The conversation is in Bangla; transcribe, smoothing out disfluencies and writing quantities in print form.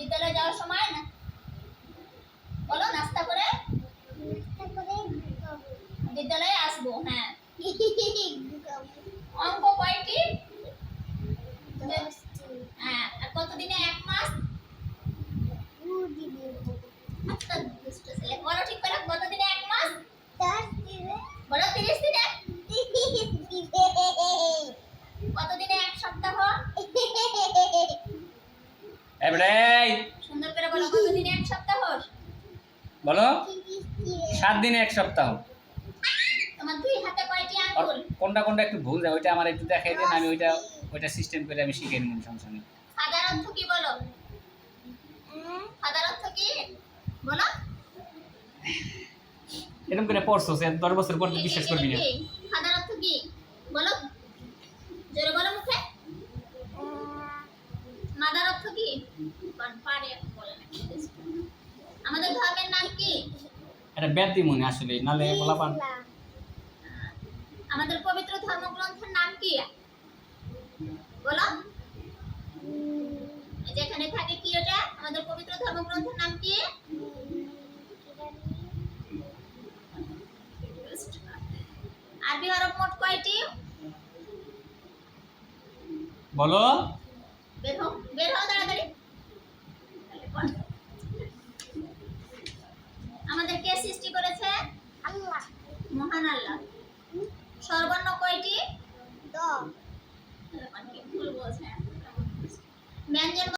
বিদ্যালয়ে যাওয়ার সময় না বলো নাস্তা করে বিদ্যালয়ে আসবো। হ্যাঁ অঙ্ক কয়টি? হ্যাঁ আর কতদিনে 1 মাস? আচ্ছা দুষ্ট ছেলে বলো ঠিক করে কতদিনে 1 মাস? 10 দিনে। বলো 30 দিনে। কতদিনে 1 সপ্তাহ? এবারে সুন্দর করে বলো কতদিনে 1 সপ্তাহ? বলো 7 দিনে 1 সপ্তাহ। তোমার দুই হাতে কয়টি আর আঙ্গুল? কোনটা কোনটা একটু ভুল যায় ওইটা আমার একটু দেখাই দেন, আমি ওইটা সিস্টেম করে আমি শিখিয়ে নিব সমস্যা নেই। ফাদার অর্থ কি বলো? ফাদার অর্থ কি বলো? এরকম করে পড়ছো 10 বছর পর বিশ্বাস করবি না। ফাদার অর্থ কি বলো? জোরে বলো মুখে। মাদার অর্থ কি? পারে বলে না। আমাদের ধর্মের নাম কি? এটা ব্যাধি মনে আসলে নালে বলা পান। আমাদের পবিত্র ধর্মগ্রন্থের নাম কি বলো? যেখানে থাকে কি ওটা? আমাদের পবিত্র ধর্মগ্রন্থের নাম কি? আরবি হরফ মোট কয়টি? বলো বের হও তাড়াতাড়ি। আমাদের কে সৃষ্টি করেছে? আল্লাহ, মহান আল্লাহ। সর্বর্ণ কয়টি? 10। ভুল বলছে। ব্যঞ্জন